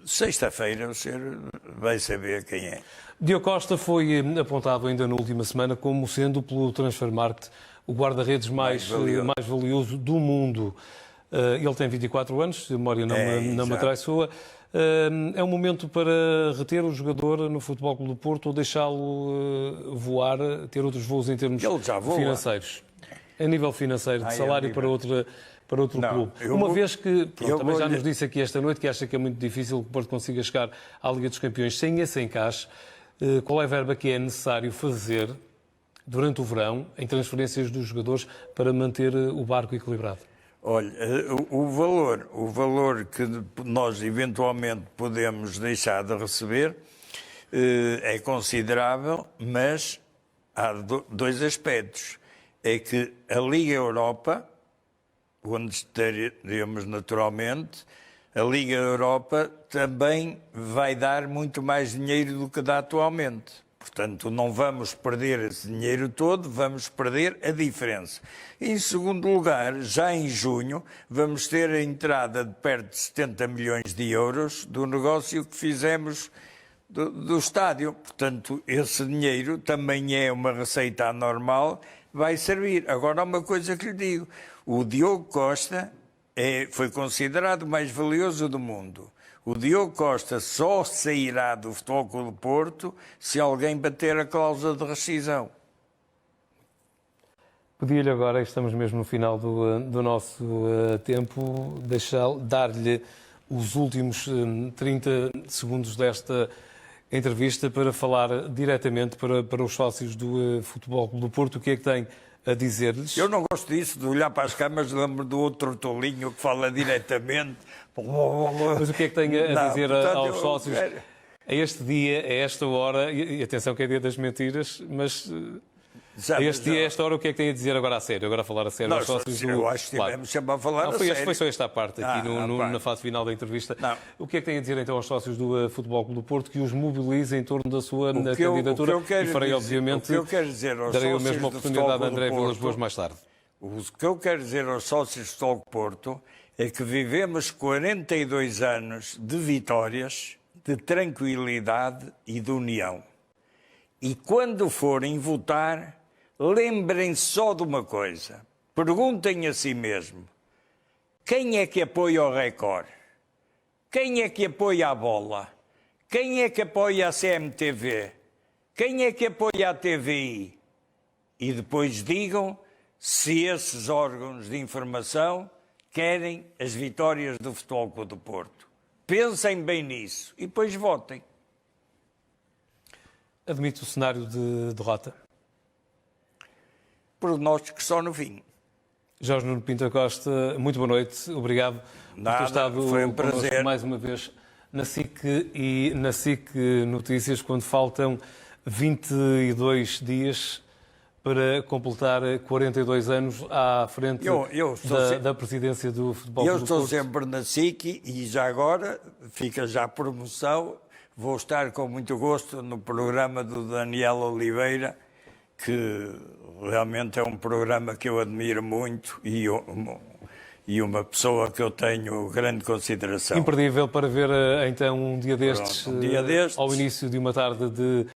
Sexta-feira o senhor vai saber quem é. Diogo Costa foi apontado ainda na última semana como sendo pelo Transfermarkt o guarda-redes mais valioso do mundo. Ele tem 24 anos, se a memória não me atraiçoa. É um momento para reter o jogador no Futebol Clube do Porto ou deixá-lo voar, ter outros voos em termos financeiros? A nível financeiro, de salário para outro clube. Vez que, também já nos disse aqui esta noite que acha que é muito difícil que o Porto consiga chegar à Liga dos Campeões sem esse encaixe, qual é a verba que é necessário fazer durante o verão em transferências dos jogadores para manter o barco equilibrado? Olha, o valor que nós eventualmente podemos deixar de receber é considerável, mas há 2 aspectos. É que a Liga Europa, onde estaremos naturalmente, a Liga Europa também vai dar muito mais dinheiro do que dá atualmente. Portanto, não vamos perder esse dinheiro todo, vamos perder a diferença. Em segundo lugar, já em junho, vamos ter a entrada de perto de 70 milhões de euros do negócio que fizemos do estádio. Portanto, esse dinheiro também é uma receita anormal, vai servir. Agora, há uma coisa que lhe digo. O Diogo Costa foi considerado o mais valioso do mundo. O Diogo Costa só sairá do Futebol Clube do Porto se alguém bater a cláusula de rescisão. Pedia-lhe agora, estamos mesmo no final do nosso tempo, dar-lhe os últimos 30 segundos desta entrevista para falar diretamente para os sócios do Futebol Clube do Porto. O que é que tem a dizer-lhes? Eu não gosto disso, de olhar para as câmaras, lembro do outro tolinho que fala diretamente. Mas o que é que tem a dizer portanto, aos sócios a este dia, a esta hora, e atenção que é dia das mentiras, mas a este dia, a esta hora, o que é que tem a dizer agora a sério? Agora a falar a sério aos sócios do... Eu acho que estivemos sempre a falar a sério. Foi só esta parte aqui na fase final da entrevista. Não. O que é que tem a dizer então aos sócios do Futebol Clube do Porto que os mobiliza em torno da sua candidatura? E farei, obviamente, darei a mesma oportunidade a André Vilas Boas mais tarde. O que eu quero dizer aos sócios do Futebol Clube do Porto é que vivemos 42 anos de vitórias, de tranquilidade e de união. E quando forem votar, lembrem-se só de uma coisa. Perguntem a si mesmo. Quem é que apoia o Record? Quem é que apoia a Bola? Quem é que apoia a CMTV? Quem é que apoia a TVI? E depois digam se esses órgãos de informação querem as vitórias do Futebol Clube do Porto. Pensem bem nisso e depois votem. Admite o cenário de derrota? Prognóstico só no fim. Jorge Nuno Pinto Costa, muito boa noite. Obrigado por ter estado foi um prazer. Mais uma vez na SIC e na SIC Notícias, quando faltam 22 dias para completar 42 anos à frente da presidência do Futebol Clube do Porto. Eu estou sempre na SIC e já agora, fica já a promoção, vou estar com muito gosto no programa do Daniel Oliveira, que realmente é um programa que eu admiro muito e uma pessoa que eu tenho grande consideração. Imperdível para ver então um dia destes, ao início de uma tarde de